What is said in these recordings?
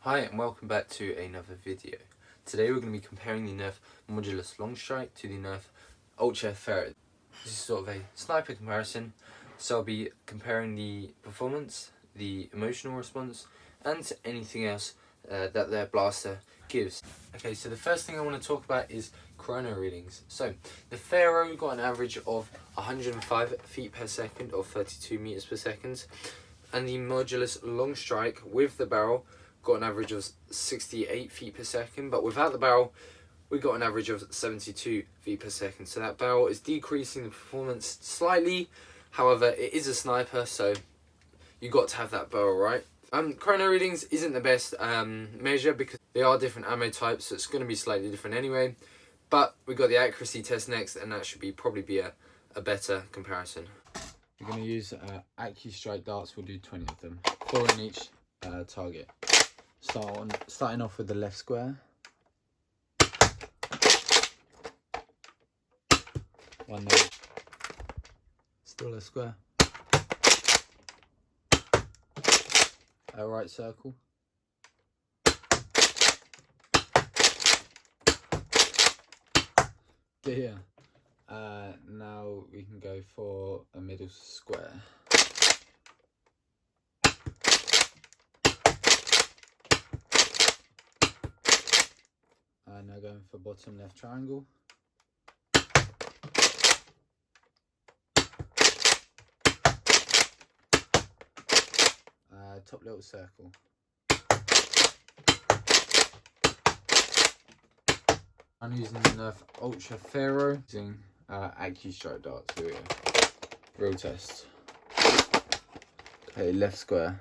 Hi and welcome back to another video. Today we're going to be comparing the Nerf Modulus Long-Strike to the Nerf Ultra Pharaoh. This is sort of a sniper comparison, so I'll be comparing the performance, the emotional response and anything else that their blaster gives. Okay, so the first thing I want to talk about is chrono readings. So the Pharaoh got an average of 105 feet per second or 32 meters per second, and the Modulus Long-Strike with the barrel got an average of 68 feet per second, but without the barrel we got an average of 72 feet per second. So that barrel is decreasing the performance slightly. However, it is a sniper, so you got to have that barrel right. Chrono readings isn't the best measure because they are different ammo types, so it's going to be slightly different anyway. But we got the accuracy test next, and that should probably be a better comparison. We're going to use AccuStrike darts. We'll do 20 of them, 4 in each target. Starting off with the left square. 1 there. Still a square. A right circle. Here. Now we can go for a middle square. Now going for bottom left triangle. Top little circle. I'm using the Nerf Ultra Pharaoh, using AccuStrike darts. Here we go. Real test. Okay, left square.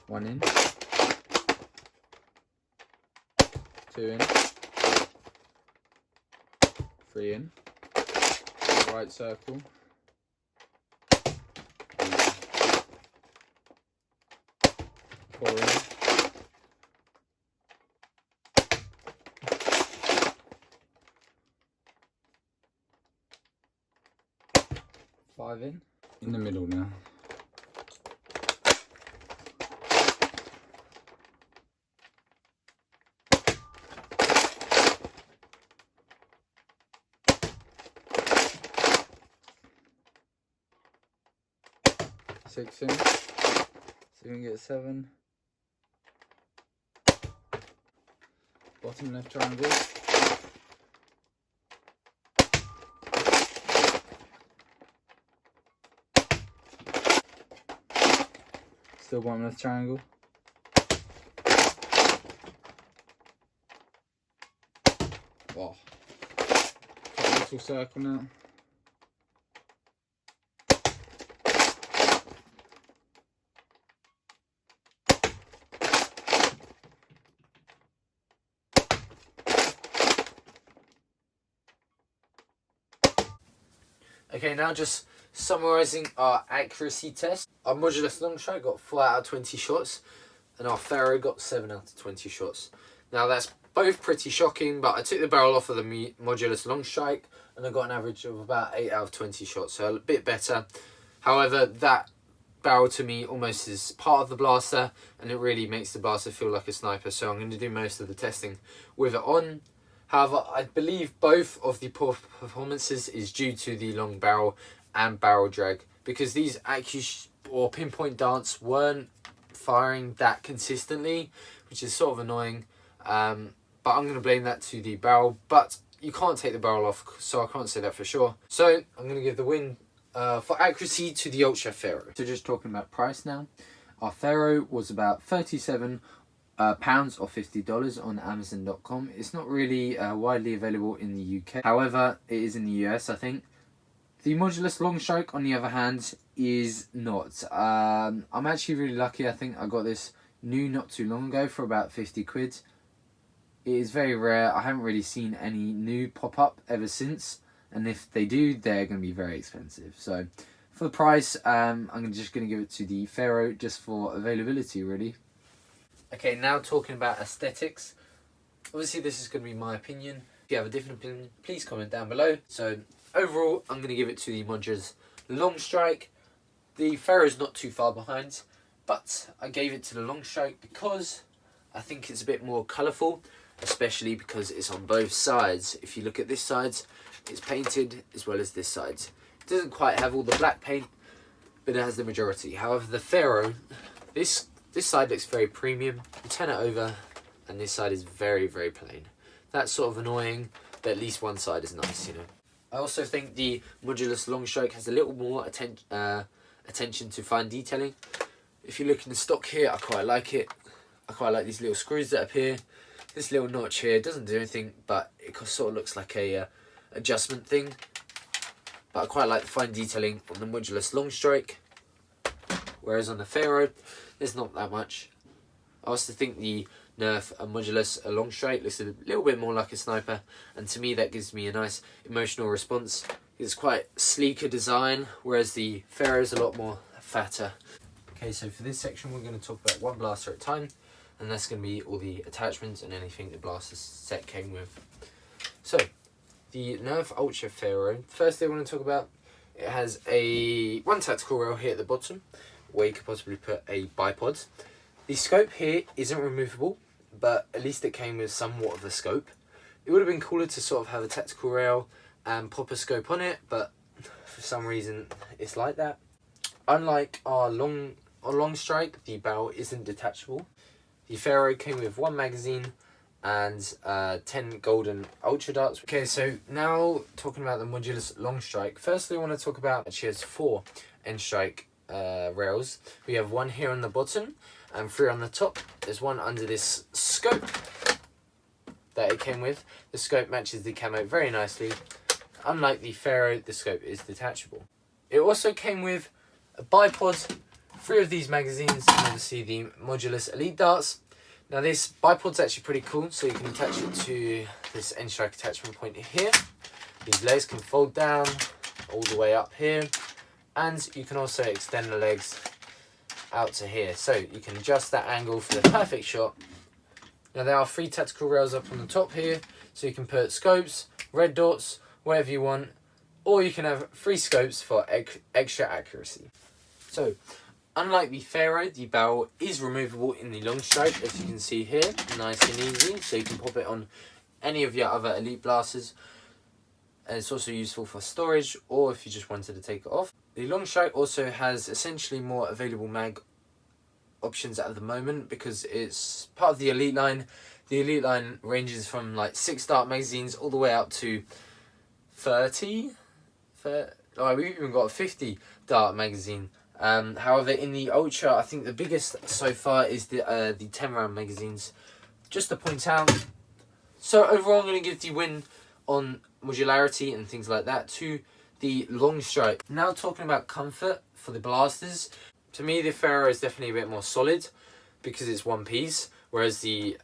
1 in. 2 in. 3 in. Right circle. 4 in. 5 in. In the middle now. Six in. So we can get 7. Bottom left triangle. Still bottom left triangle. Oh. Little circle now. Okay, now just summarising our accuracy test. Our Modulus Long-Strike got 4 out of 20 shots, and our Pharaoh got 7 out of 20 shots. Now that's both pretty shocking, but I took the barrel off of the Modulus Long-Strike, and I got an average of about 8 out of 20 shots, so a bit better. However, that barrel to me almost is part of the blaster, and it really makes the blaster feel like a sniper, so I'm going to do most of the testing with it on. However, I believe both of the poor performances is due to the long barrel and barrel drag, because these or pinpoint darts weren't firing that consistently, which is sort of annoying. But I'm going to blame that to the barrel, but you can't take the barrel off, so I can't say that for sure. So I'm going to give the win for accuracy to the Ultra Pharaoh. So just talking about price now, our Pharaoh was about £37 or $50 on Amazon.com. It's not really widely available in the UK. However, it is in the US, I think. The Modulus Long-Strike, on the other hand, is not. I'm actually really lucky. I think I got this new not too long ago for about 50 quid. It is very rare. I haven't really seen any new pop up ever since, and if they do, they're going to be very expensive. So for the price, I'm just going to give it to the Pharaoh just for availability, really. Okay, now talking about aesthetics. Obviously, this is going to be my opinion. If you have a different opinion, please comment down below. So overall, I'm going to give it to the Modulus Long-Strike. The Pharaoh's not too far behind, but I gave it to the Long-Strike because I think it's a bit more colourful, especially because it's on both sides. If you look at this side, it's painted as well as this side. It doesn't quite have all the black paint, but it has the majority. However, the Pharaoh, this side looks very premium. You turn it over and this side is very, very plain. That's sort of annoying, but at least one side is nice, you know. I also think the Modulus Long-Strike has a little more attention to fine detailing. If you look in the stock here, I quite like it. I quite like these little screws that appear. This little notch here doesn't do anything, but it sort of looks like a adjustment thing. But I quite like the fine detailing on the Modulus Long-Strike, whereas on the Pharaoh, there's not that much. I also think the Nerf Modulus Long-Strike looks a little bit more like a sniper, and to me that gives me a nice emotional response. It's quite sleeker design, whereas the Pharaoh is a lot more fatter. Okay, so for this section we're going to talk about one blaster at a time, and that's going to be all the attachments and anything the blaster set came with. So, the Nerf Ultra Pharaoh, firstly I want to talk about, it has one tactical rail here at the bottom, where you could possibly put a bipod. The scope here isn't removable, but at least it came with somewhat of a scope. It would have been cooler to sort of have a tactical rail and pop a scope on it, but for some reason it's like that. Unlike our Long-Strike, the barrel isn't detachable. The Pharaoh came with 1 magazine and 10 golden ultra darts. Okay, so now talking about the Modulus Long-Strike. Firstly, I want to talk about, actually has 4 end strike rails. We have 1 here on the bottom and 3 on the top. There's 1 under this scope that it came with. The scope matches the camo very nicely. Unlike the Pharaoh, the scope is detachable. It also came with a bipod, 3 of these magazines, and obviously the Modulus Elite darts. Now this bipod's actually pretty cool, so you can attach it to this end strike attachment point here. These legs can fold down all the way up here, and you can also extend the legs out to here, so you can adjust that angle for the perfect shot. Now there are 3 tactical rails up on the top here, so you can put scopes, red dots, whatever you want, or you can have 3 scopes for extra accuracy. So, unlike the Pharaoh, the barrel is removable in the Long-Strike, as you can see here, nice and easy, so you can pop it on any of your other Elite blasters, and it's also useful for storage, or if you just wanted to take it off. The Long-Strike also has essentially more available mag options at the moment, because it's part of the Elite line. The Elite line ranges from like 6 dart magazines all the way up to 30? Oh, we've even got a 50 dart magazine. However, in the Ultra, I think the biggest so far is the 10 round magazines. Just to point out, so overall I'm going to give the win on modularity and things like that to the Long-Strike. Now talking about comfort for the blasters, to me the Pharaoh is definitely a bit more solid because it's one piece, whereas the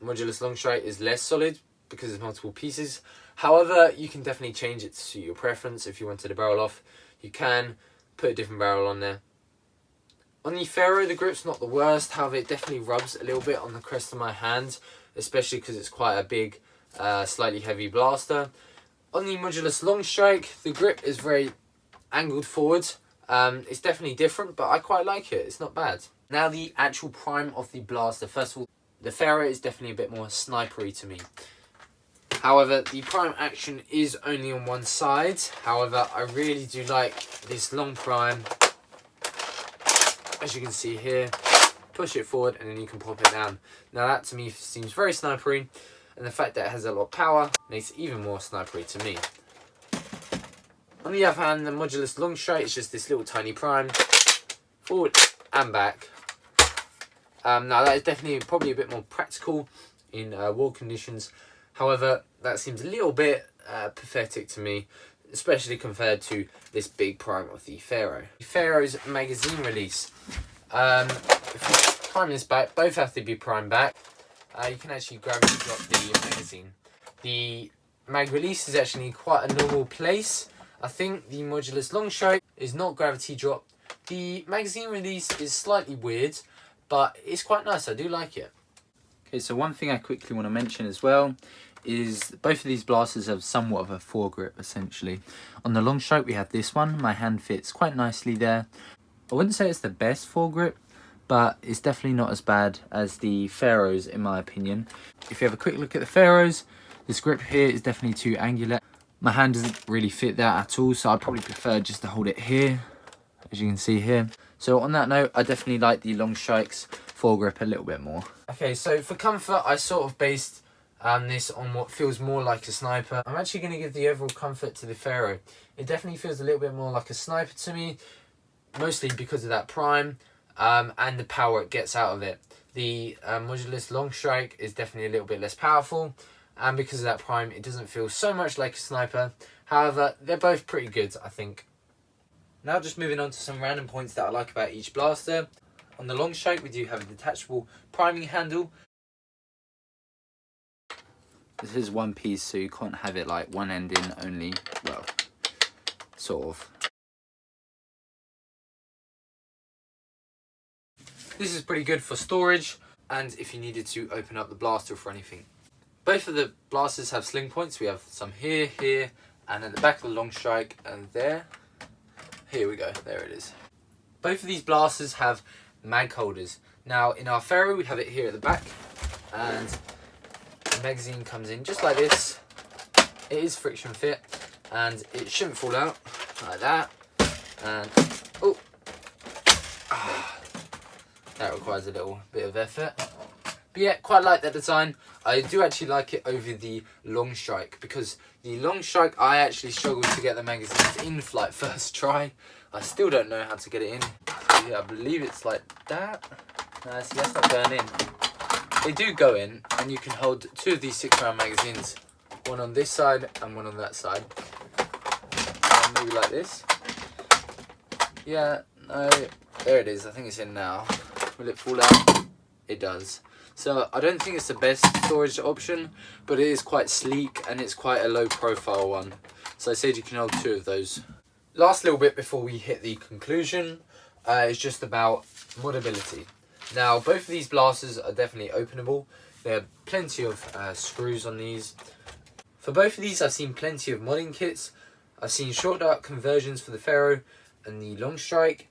Modulus Long-Strike is less solid because it's multiple pieces. However, you can definitely change it to suit your preference. If you wanted a barrel off, you can put a different barrel on there. On the Pharaoh, the grip's not the worst. However, it definitely rubs a little bit on the crest of my hand, especially because it's quite a big, slightly heavy blaster. On the Modulus Long-Strike, the grip is very angled forward. It's definitely different, but I quite like it. It's not bad. Now the actual prime of the blaster. First of all, the Pharaoh is definitely a bit more snipery to me. However, the prime action is only on one side. However, I really do like this long prime. As you can see here, push it forward and then you can pop it down. Now that to me seems very snipery, and the fact that it has a lot of power makes it even more snipery to me. On the other hand, the Modulus Long-Strike is just this little tiny prime, forward and back. Now that is definitely probably a bit more practical in war conditions. However, that seems a little bit pathetic to me, especially compared to this big prime of the Pharaoh. The Pharaoh's magazine release. If you prime this back, both have to be primed back. You can actually gravity drop the magazine. The mag release is actually quite a normal place. I think the Modulus Long-Strike is not gravity dropped. The magazine release is slightly weird, but it's quite nice. I do like it. Okay, so one thing I quickly want to mention as well is both of these blasters have somewhat of a foregrip essentially. On the Long-Strike we have this one. My hand fits quite nicely there. I wouldn't say it's the best foregrip, but it's definitely not as bad as the Pharaohs in my opinion. If you have a quick look at the Pharaohs, this grip here is definitely too angular. My hand doesn't really fit that at all, so I'd probably prefer just to hold it here, as you can see here. So on that note, I definitely like the Long-Strike's foregrip a little bit more. Okay, so for comfort, I sort of based this on what feels more like a sniper. I'm actually going to give the overall comfort to the Pharaoh. It definitely feels a little bit more like a sniper to me, mostly because of that prime and the power it gets out of it. The Modulus Long-Strike is definitely a little bit less powerful, and because of that prime, it doesn't feel so much like a sniper. However, they're both pretty good, I think. Now just moving on to some random points that I like about each blaster. On the Long-Strike, we do have a detachable priming handle. This is one piece, so you can't have it like one end in only, well, sort of. This is pretty good for storage and if you needed to open up the blaster for anything. Both of the blasters have sling points. We have some here, here, and at the back of the Long-Strike, and there. Here we go, there it is. Both of these blasters have mag holders. Now in our Pharaoh, we have it here at the back, and the magazine comes in just like this. It is friction fit, and it shouldn't fall out like that. And oh, that requires a little bit of effort. But yeah, quite like that design. I do actually like it over the Long-Strike, because the Long-Strike, I actually struggled to get the magazines in for like first try. I still don't know how to get it in. So yeah, I believe it's like that. No, see, that's not going in. They do go in, and you can hold two of these 6-round magazines. One on this side and one on that side. And maybe like this. Yeah, no, there it is. I think it's in now. Will it fall out? It does. So I don't think it's the best storage option, but it is quite sleek and it's quite a low profile one. So I said you can hold two of those. Last little bit before we hit the conclusion is just about modability. Now both of these blasters are definitely openable. There are plenty of screws on these. For both of these I've seen plenty of modding kits. I've seen short dart conversions for the Pharaoh and the Long-Strike.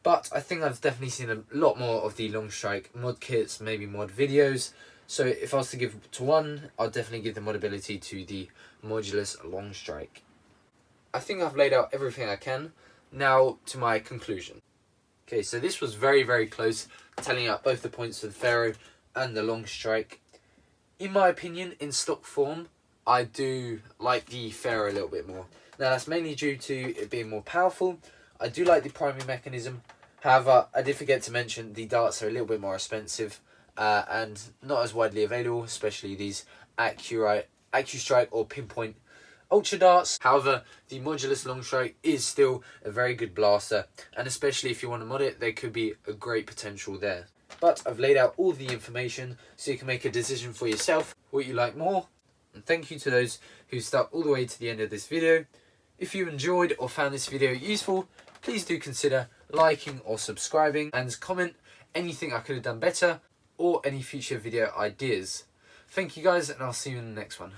But I think I've definitely seen a lot more of the Long-Strike mod kits, maybe mod videos. So if I was to give to one, I'll definitely give the modability to the Modulus Long-Strike. I think I've laid out everything I can. Now to my conclusion. Okay, so this was very, very close, telling out both the points for the Pharaoh and the Long-Strike. In my opinion, in stock form, I do like the Pharaoh a little bit more. Now that's mainly due to it being more powerful. I do like the priming mechanism. However, I did forget to mention the darts are a little bit more expensive and not as widely available, especially these AccuStrike or Pinpoint Ultra darts. However, the Modulus Long-Strike is still a very good blaster, and especially if you want to mod it, there could be a great potential there. But I've laid out all the information so you can make a decision for yourself what you like more. And thank you to those who stuck all the way to the end of this video. If you enjoyed or found this video useful, please do consider liking or subscribing, and comment anything I could have done better or any future video ideas. Thank you guys, and I'll see you in the next one.